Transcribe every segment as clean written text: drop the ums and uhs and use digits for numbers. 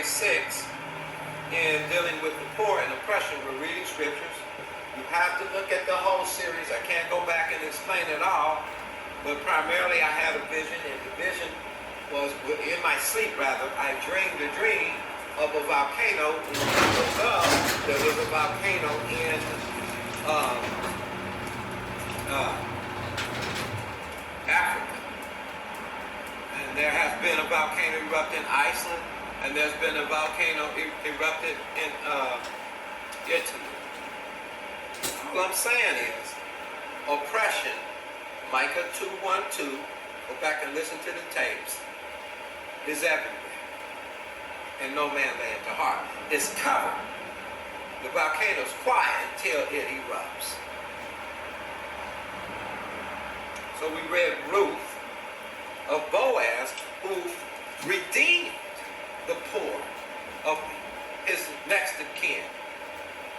6 in dealing with the poor and oppression. We're reading scriptures. You have to look at the whole series. I can't go back and explain it all, but primarily I had a vision, and the vision was in my sleep, rather. I dreamed a dream of a volcano. And when I woke up, there was a volcano in Africa. And there has been a volcano erupted in Iceland, and there's been a volcano erupted in Italy. All I'm saying is, oppression, Micah 2:1-2, go back and listen to the tapes, is everywhere. And no man lay it to heart. It's covered. The volcano's quiet until it erupts. So we read Ruth of Boaz, who redeemed the poor of his next of kin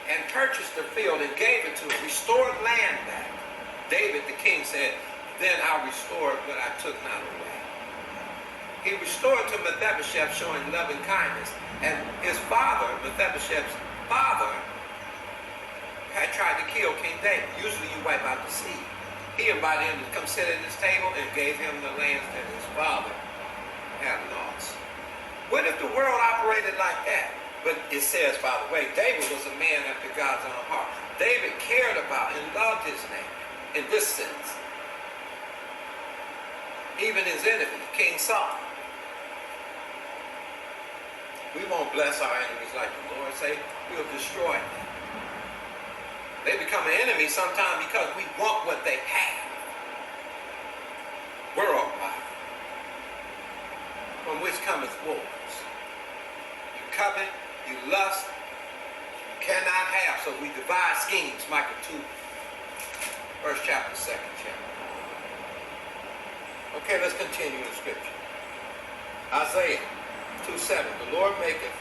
and purchased the field and gave it to him, restored land back. David the king said, then I'll restore what I took not away. He restored to Mephibosheth, showing love and kindness. And his father, Mephibosheth's father, had tried to kill King David. Usually you wipe out the seed. He invited him to come sit at his table and gave him the lands that his father had lost. What if the world operated like that? But it says, by the way, David was a man after God's own heart. David cared about and loved his neighbor in this sense. Even his enemy, King Saul. We won't bless our enemies like the Lord say. We'll destroy them. They become an enemy sometimes because we want what they have. Worldwide. From which cometh wars. You covet, you lust, you cannot have. So we devise schemes. Micah 2, first chapter, second chapter. Okay, let's continue the scripture. Isaiah 2:7. The Lord maketh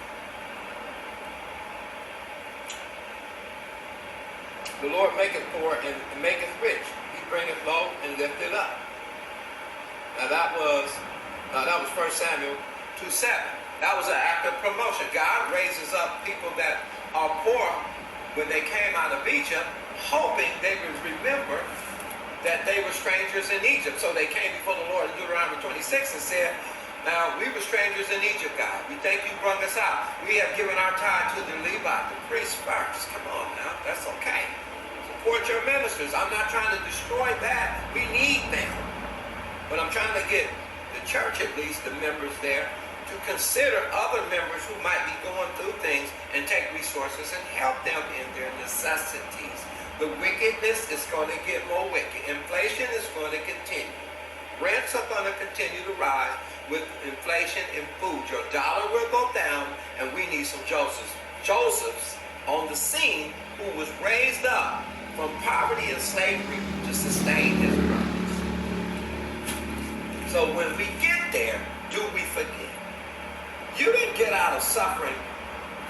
poor and maketh rich. He bringeth low and lifteth up. Now that was 1 Samuel 2:7. That was an act of promotion. God raises up people that are poor when they came out of Egypt, hoping they would remember that they were strangers in Egypt. So they came before the Lord in Deuteronomy 26 and said, now, we were strangers in Egypt, God. We thank you brought us out. We have given our tithe to the Levite, the priest first. Come on now, that's okay. Support your ministers. I'm not trying to destroy that. We need them. But I'm trying to get the church, at least the members there, to consider other members who might be going through things and take resources and help them in their necessities. The wickedness is going to get more wicked. Inflation is going to continue. Rents are going to continue to rise. With inflation in food, your dollar will go down, and we need some Josephs on the scene who was raised up from poverty and slavery to sustain his brothers. So when we get there, do we forget? You didn't get out of suffering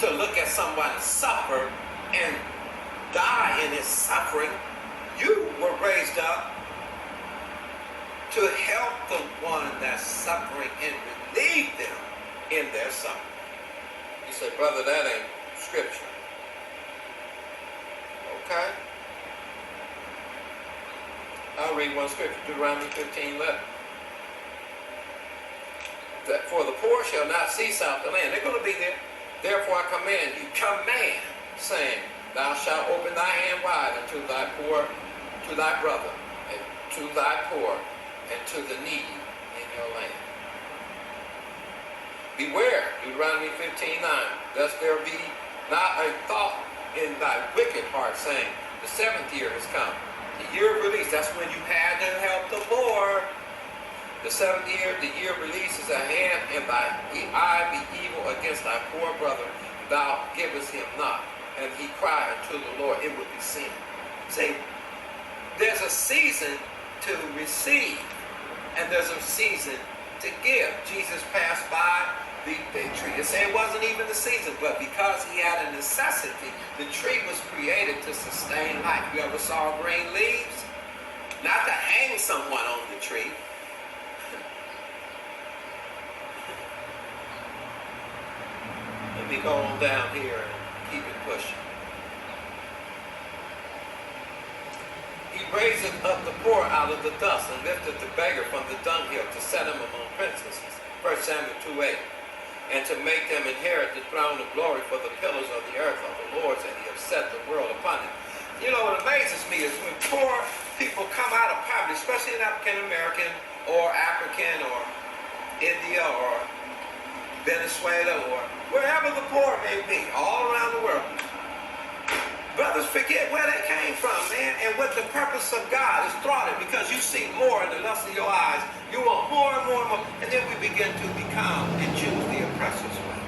to look at somebody suffer and die in his suffering. You were raised up to help the one that's suffering and relieve them in their suffering. You say, brother, that ain't scripture. Okay? I'll read one scripture, Deuteronomy 15:11. That for the poor shall not cease out the land. They're going to be there. Therefore I command you, command, saying, thou shalt open thy hand wide unto thy poor, to thy brother, and to thy poor, and to the needy in your land. Beware, Deuteronomy 15:9, lest there be not a thought in thy wicked heart, saying, the 7th year has come, the year of release. That's when you had to help the poor. The 7th year, the year of release is at hand, and thy eye be evil against thy poor brother, thou givest him not. And he cried unto the Lord, it would be sin. See, there's a season to receive. And there's a season to give. Jesus passed by the fig tree. It said it wasn't even the season, but because he had a necessity, the tree was created to sustain life. You ever saw green leaves? Not to hang someone on the tree. Let me go on down here and keep it pushing. He raiseth up the poor out of the dust and lifteth the beggar from the dunghill to set him among princes. 1 Samuel 2:8. And to make them inherit the throne of glory, for the pillars of the earth are the Lord's, and he has set the world upon it. You know, what amazes me is when poor people come out of poverty, especially in African American or African or India or Venezuela or wherever the poor may be, all around the world. Brothers forget where they came from, man, and what the purpose of God is thwarted, because you see more in the lust of your eyes. You want more and more and more, and then we begin to become and choose the oppressor's way.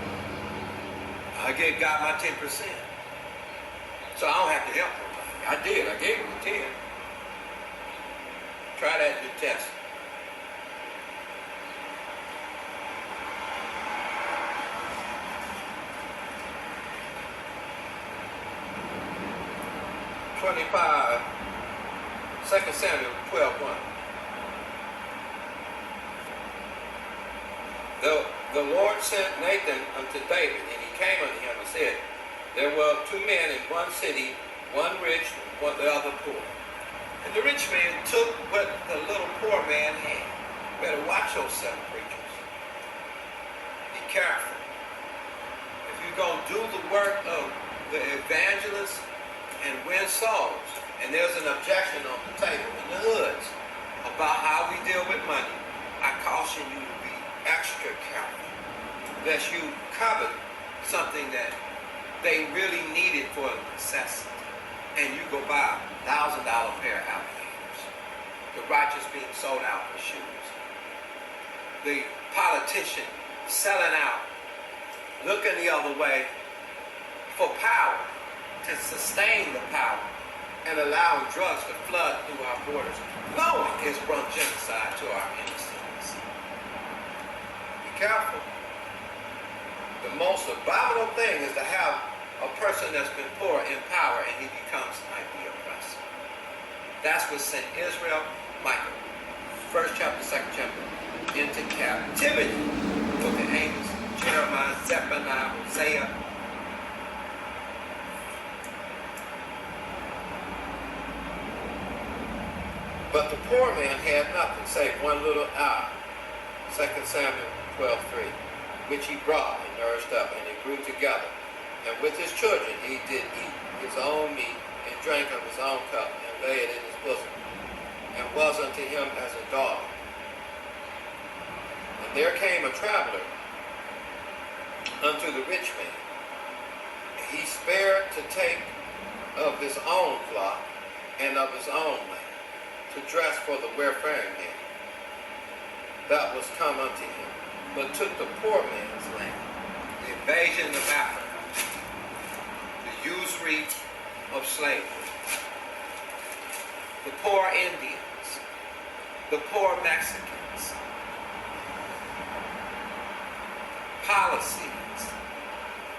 I gave God my 10%, so I don't have to help nobody. I did. I gave him the 10. Try that New Testament. Second Samuel 12:1. The Lord sent Nathan unto David, and he came unto him and said, there were two men in one city, one rich, one the other poor. And the rich man took what the little poor man had. You better watch yourself, preachers. Be careful. If you're going to do the work of the evangelist and win souls, and there's an objection on the table in the hoods about how we deal with money, I caution you to be extra careful, lest you covet something that they really needed for a necessity, and you go buy $1,000 pair of alligators. The righteous being sold out for shoes. The politician selling out, looking the other way for power, to sustain the power, and allowing drugs to flood through our borders. No one has brought genocide to our innocents. Be careful. The most abominable thing is to have a person that's been poor in power and he becomes like the oppressor. That's what sent Israel, Michael, first chapter, second chapter, into captivity. Look at Amos, Jeremiah, Zephaniah, Hosea. But the poor man had nothing save one little hour, 2 Samuel 12:3, which he brought and nourished up, and they grew together. And with his children he did eat his own meat, and drank of his own cup, and lay it in his bosom, and was unto him as a dog. And there came a traveler unto the rich man. He spared to take of his own flock and of his own land, to dress for the wayfaring man that was come unto him, but took the poor man's land. The invasion of Africa, the usury of slavery, the poor Indians, the poor Mexicans, policies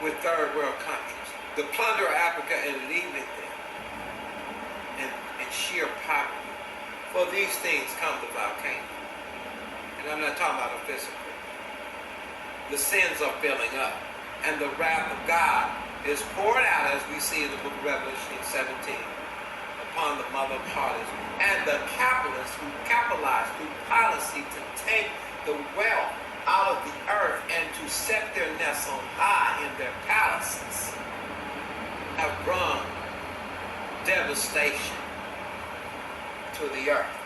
with third world countries, the plunder of Africa and leaving them in sheer poverty. For these things come the volcano. And I'm not talking about a physical. The sins are filling up. And the wrath of God is poured out, as we see in the book of Revelation 17, upon the mother of harlots. And the capitalists who capitalize through policy to take the wealth out of the earth and to set their nests on high in their palaces have brought devastation to the earth.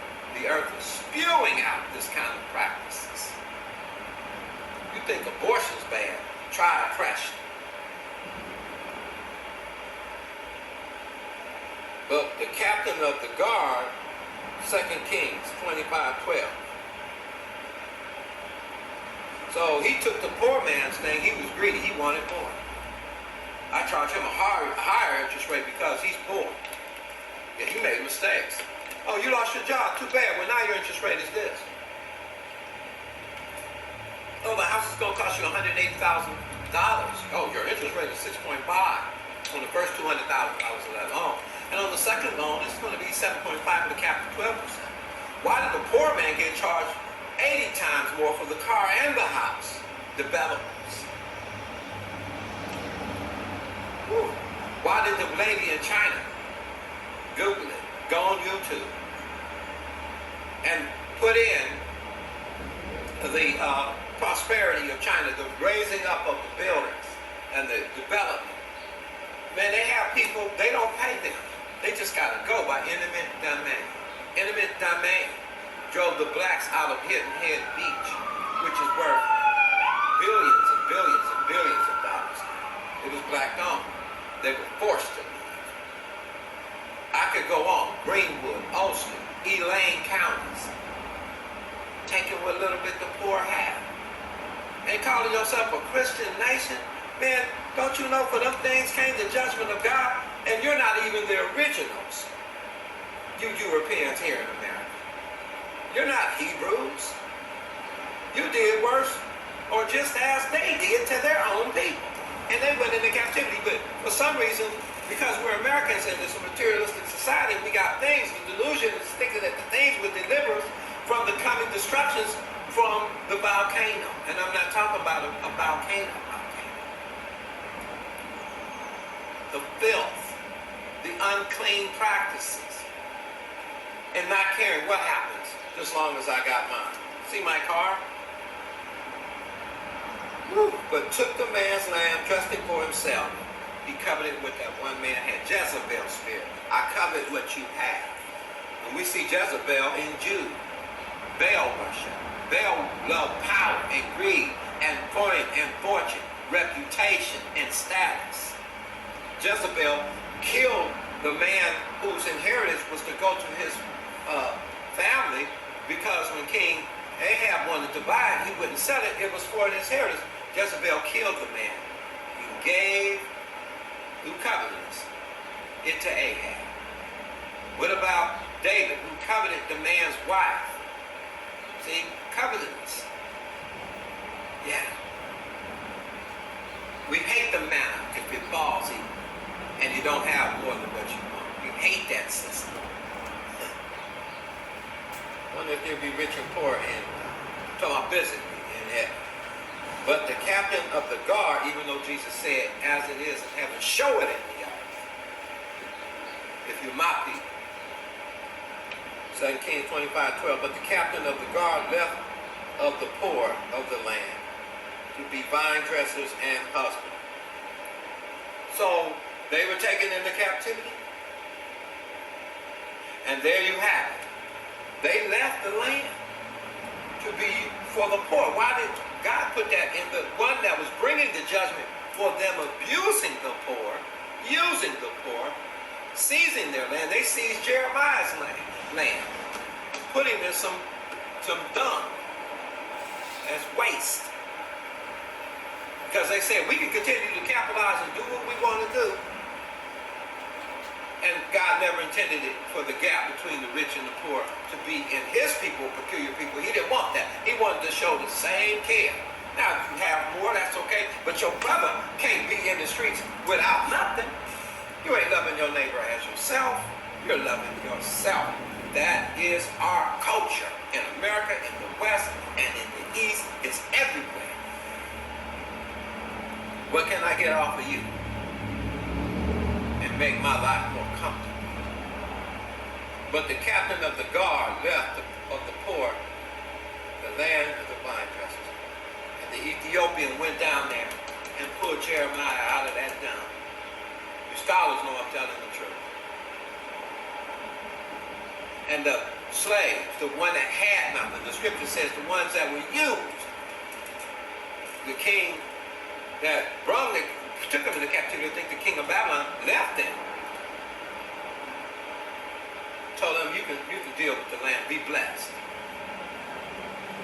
The earth is spewing out this kind of practices. You think abortion's bad, try oppression. But the captain of the guard, 2 Kings 25:12. So he took the poor man's thing. He was greedy. He wanted more. I charge him a higher interest rate because he's poor. Yeah, he made mistakes. Oh, you lost your job. Too bad. Well, now your interest rate is this. Oh, the house is going to cost you $180,000. Oh, your interest rate is 6.5 on the first $200,000 of that loan. And on the second loan, it's going to be 7.5 with a cap of 12%. Why did the poor man get charged 80 times more for the car and the house? Developments. Why did the lady in China, Google it, go on YouTube, and put in the prosperity of China, the raising up of the buildings and the development? Man, they have people, they don't pay them. They just got to go by eminent domain. Eminent domain drove the blacks out of Hilton Head Beach, which is worth billions and billions and billions of dollars. It was black owned. They were forced to leave. I could go on. Greenwood, Ulster, Elaine counties, taking what little bit the poor have. And calling yourself a Christian nation? Man, don't you know for them things came the judgment of God? And you're not even the originals. You Europeans here in America. You're not Hebrews. You did worse, or just as they did to their own people. And they went into captivity. But for some reason, because we're Americans in this materialistic society, we got things, the delusion is thinking that the things would deliver us from the coming destructions from the volcano. And I'm not talking about a volcano. The filth, the unclean practices, and not caring what happens as long as I got mine. See my car? Woo. But took the man's land, trusting for himself. He coveted what that one man had. Jezebel's spirit. I covet what you have. And we see Jezebel in Jude. Baal worship. Baal loved power and greed and fame and fortune, reputation and status. Jezebel killed the man whose inheritance was to go to his family, because when King Ahab wanted to buy it, he wouldn't sell it. It was for his inheritance. Jezebel killed the man. He gave, who coveted it to Ahab. What about David, who coveted the man's wife? See, covetousness. Yeah. We hate the manna if it falls even, and you don't have more than what you want. We hate that system. I wonder if they'll be rich and poor and talking about physically in heaven. But the captain of the guard, even though Jesus said, as it is in heaven, show it in the earth. If you're my people. 2 Kings 25:12. But the captain of the guard left of the poor of the land to be vine dressers and husbands. So they were taken into captivity. And there you have it. They left the land to be for the poor. Why did God put that in the one that was bringing the judgment for them abusing the poor, using the poor, seizing their land? They seized Jeremiah's land, putting in some dung as waste. Because they said we can continue to capitalize and do what we want to do. And God never intended it for the gap between the rich and the poor to be in his people, peculiar people. He didn't want that. He wanted to show the same care. Now, if you have more, that's okay. But your brother can't be in the streets without nothing. You ain't loving your neighbor as yourself. You're loving yourself. That is our culture in America, in the West, and in the East. It's everywhere. What can I get off of you and make my life more comfortable? But the captain of the guard left of the poor the land of the vine dressers. And the Ethiopian went down there and pulled Jeremiah out of that dung. You scholars know I'm telling the truth. And the slaves, the one that had nothing, the scripture says the ones that were used, the king that took them into captivity, I think the king of Babylon left them. Told them you can deal with the land, be blessed.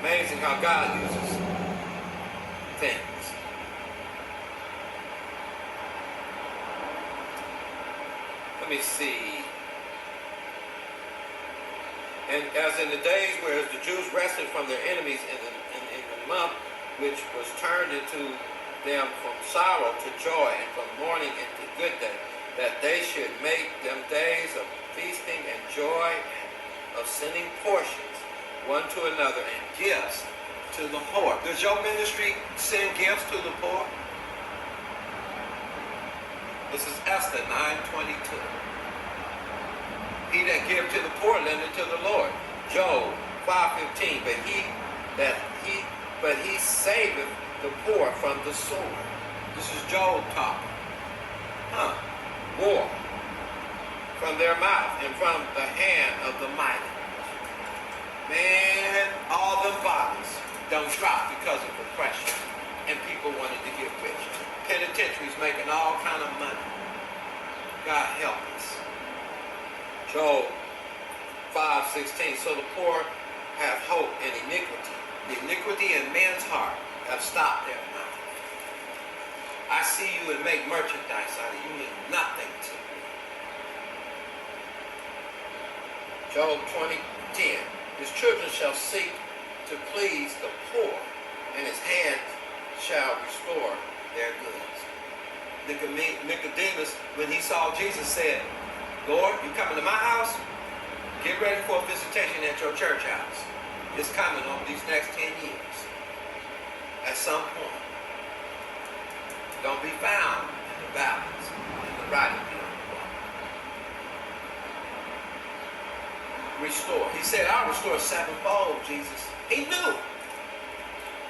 Amazing how God uses things. Let me see. And as in the days whereas the Jews rested from their enemies in the month which was turned into them from sorrow to joy and from mourning into good day, that they should make them days of feasting and joy and of sending portions one to another and gifts to the poor. Does your ministry send gifts to the poor? This is Esther 9:22. He that give to the poor, lend it to the Lord. Job 5:15. But he saveth the poor from the sword. This is Job talking. War from their mouth and from the hand of the mighty. Man, all them bodies don't drop because of oppression. And people wanted to get rich. Penitentiaries making all kind of money. God help us. Job 5:16. So the poor have hope in iniquity. The iniquity in men's heart have stopped their mouth. I see you and make merchandise out of you. Mean nothing to me. Job 20:10. His children shall seek to please the poor, and his hands shall restore their goods. Nicodemus, when he saw Jesus, said, Lord, you coming to my house? Get ready for a visitation at your church house. It's coming over these next 10 years. At some point. Don't be found in the valleys, in the writing beyond the wall. Restore. He said, I'll restore sevenfold, Jesus. He knew.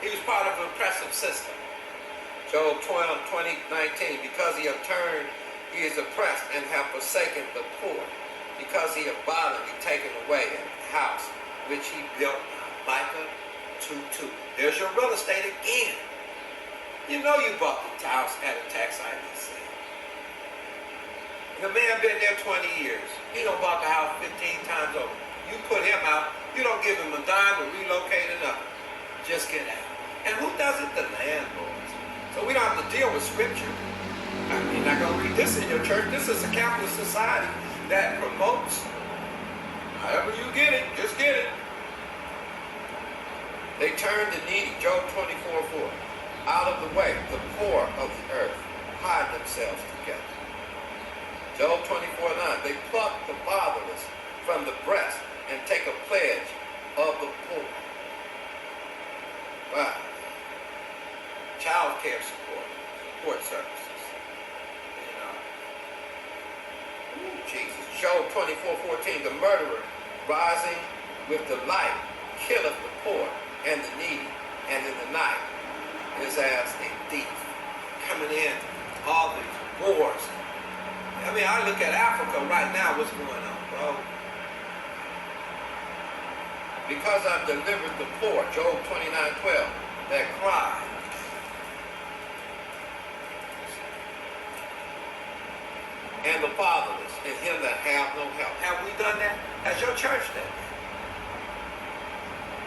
He was part of an oppressive system. Job 20:19. Because he have turned, he is oppressed and have forsaken the poor. Because he have violently taken away a house which he built. Micah 2:2. There's your real estate again. You know you bought the house at a tax ID sale. The man been there 20 years. He done bought the house 15 times over. You put him out. You don't give him a dime to relocate or nothing. Just get out. And who does it? The landlords. So we don't have to deal with scripture. You're not going to read this in your church. This is a capitalist society that promotes however you get it, just get it. They turn the needy, Job 24:4, out of the way. The poor of the earth hide themselves together. Job 24:9, they pluck the fatherless from the breast and take a pledge of the poor. Wow. Child care support services. Jesus. Job 24:14, the murderer rising with the light killeth the poor and the needy, and in the night is as a thief. Coming in, all these wars. I mean, I look at Africa right now, what's going on, bro? Because I've delivered the poor, Job 29:12, that cry. And the fatherless, and him that have no help. Have we done that? Has your church done that?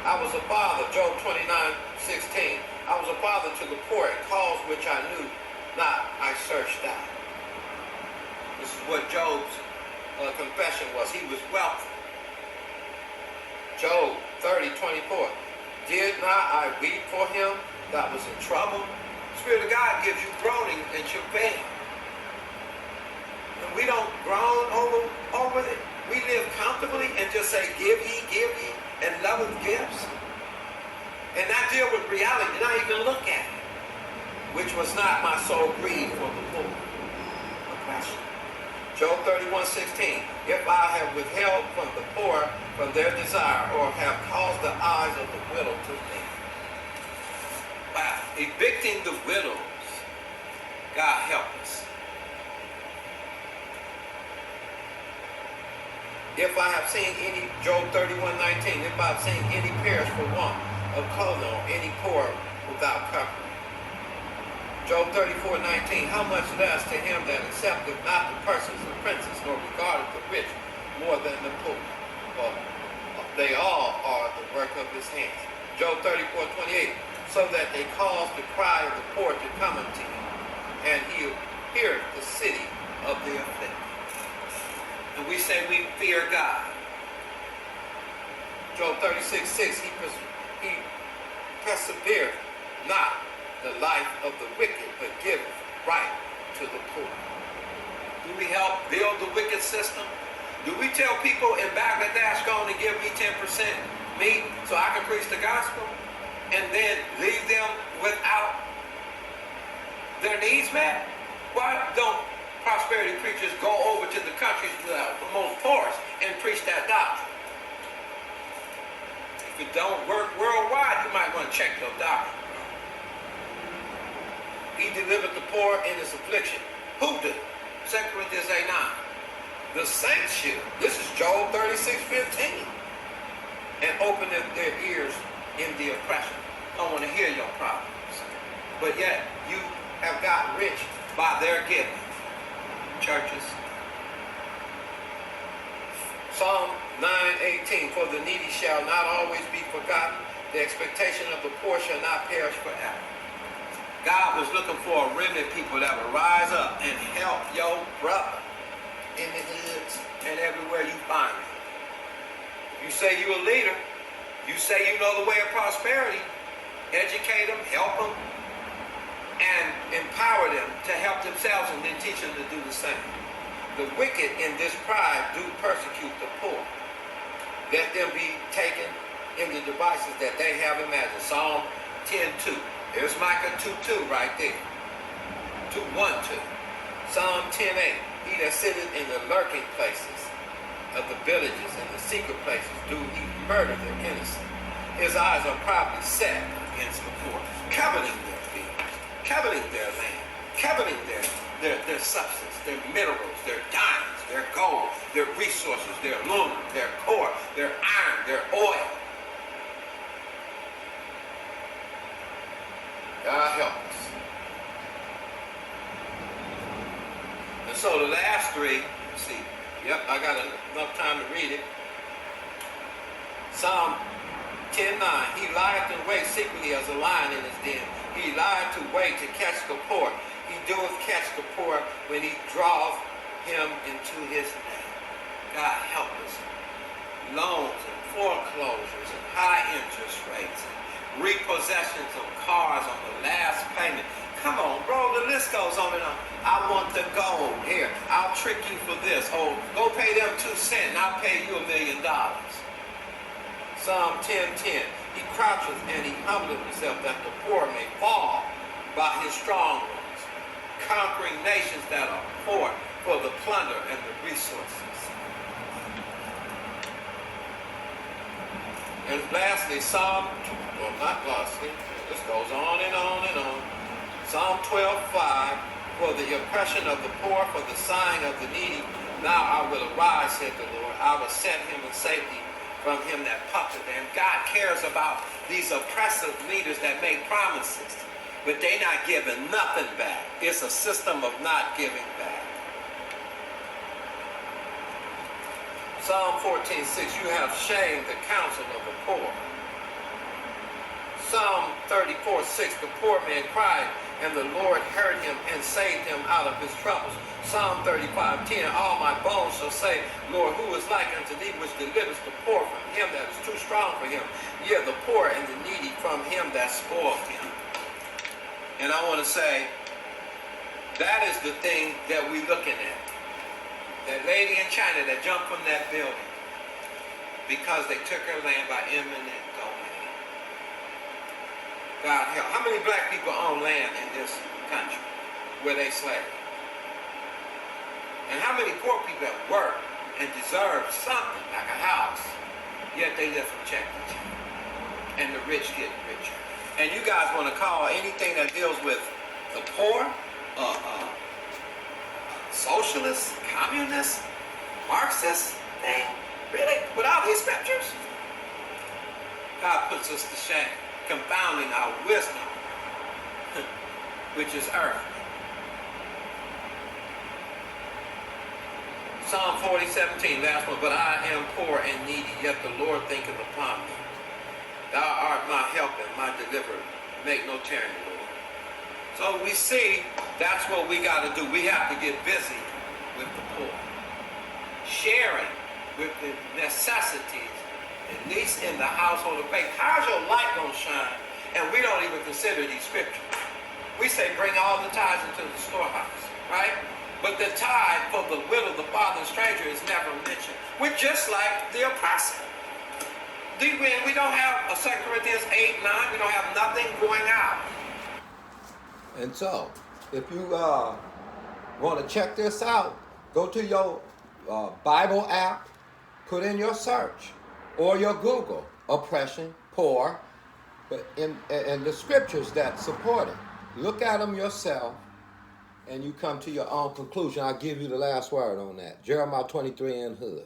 I was a father, Job 29:16. I was a father to the poor, and cause which I knew not, I searched out. This is what Job's confession was. He was wealthy. Job 30:24. Did not I weep for him that was in trouble? The Spirit of God gives you groaning and travail. And we don't groan over it. We live comfortably and just say, give ye, and love with gifts. And not deal with reality, not even look at it. Which was not my soul grieved for the poor. Oppression. Job 31:16. If I have withheld from the poor from their desire, or have caused the eyes of the widow to faint. Wow. Evicting the widows. God help us. If I have seen any, Job 31:19, if I have seen any perish for want of clothing, or any poor without covering. Job 34:19, how much less to him that accepteth not the persons of princes, nor regardeth the rich more than the poor. For they all are the work of his hands. Job 34:28, so that they cause the cry of the poor to come unto him, and he heareth the city of the afflicted. And we say we fear God. Job 36:6, he persevereth not the life of the wicked, but giveth right to the poor. Do we help build the wicked system? Do we tell people in Bangladesh, go on and give me 10% meat so I can preach the gospel, and then leave them without their needs met? Why don't prosperity preachers go over to the countries that are the most poorest and preach that doctrine. If it don't work worldwide, you might want to check your doctrine. He delivered the poor in his affliction. Who did? 2 Corinthians 8:9. The saints should. This is Job 36:15. And open their ears in the oppression. I don't want to hear your problems. But yet, you have gotten rich by their giving. Churches. Psalm 9:18. For the needy shall not always be forgotten. The expectation of the poor shall not perish forever. God was looking for a remnant people that would rise up and help your brother in the hoods and everywhere you find him. You say you're a leader. You say you know the way of prosperity. Educate them, help them, and empower them to help themselves, and then teach them to do the same. The wicked in this pride do persecute the poor. Let them be taken in the devices that they have imagined. Psalm 10:2. There's Micah 2:2 right there. 2:1-2. Psalm 10:8. He that sitteth in the lurking places of the villages and the secret places do he murder the innocent. His eyes are probably set against the poor, coveting their fields, coveting their land, coveting their substance, their minerals, their diamonds, their gold, their resources, their aluminum, their ore, their iron, their oil. God help us. And so the last three, let's see, yep, I got enough time to read it. Psalm 10:9, he lieth in wait secretly as a lion in his den. He lieth to wait to catch the poor. He doeth catch the poor when he draweth him into his net. God help us. Loans and foreclosures and high interest rates and repossessions of cars on the last payment. Come on, bro, the list goes on and on. I want the gold. Here, I'll trick you for this. Oh, go pay them 2 cents and I'll pay you $1 million. Psalm 10:10. He croucheth and he humbleth himself that the poor may fall by his strong ones, conquering nations that are poor for the plunder and the resources. And lastly, this goes on and on and on. Psalm 12:5. For the oppression of the poor, for the sighing of the needy, now I will arise, said the Lord. I will set him in safety from him that puffeth them. God cares about these oppressive leaders that make promises, but they not giving nothing back. It's a system of not giving back. Psalm 14:6, you have shamed the counsel of the poor. Psalm 34:6, the poor man cried, and the Lord heard him and saved him out of his troubles. Psalm 35:10, all my bones shall say, Lord, who is like unto thee, which delivers the poor from him that is too strong for him, yea, the poor and the needy from him that spoiled him. And I want to say, that is the thing that we're looking at. That lady in China that jumped from that building because they took her land by eminent domain. God help. How many black people own land in this country where they slave? And how many poor people have worked and deserve something like a house, yet they live from check to check? And the rich get richer. And you guys want to call anything that deals with the poor, socialist, communist, Marxist thing? Really? Without these scriptures? God puts us to shame, confounding our wisdom, which is earth. Psalm 40:17, last one. But I am poor and needy, yet the Lord thinketh upon me. Thou art my help and my deliverer. Make no tarrying, Lord. So we see that's what we got to do. We have to get busy with the poor. Sharing with the necessities, at least in the household of faith. How's your light going to shine? And we don't even consider these scriptures. We say bring all the tithes into the storehouse, right? But the tithe for the widow, the father, and stranger is never mentioned. We're just like the oppressor. We don't have a 2 Corinthians 8:9. We don't have nothing going out. And so, if you Want to check this out? Go to your Bible app, put in your search, or your Google, oppression, poor, but in the scriptures that support it. Look at them yourself, and you come to your own conclusion. I'll give you the last word on that. Jeremiah 23 in hood.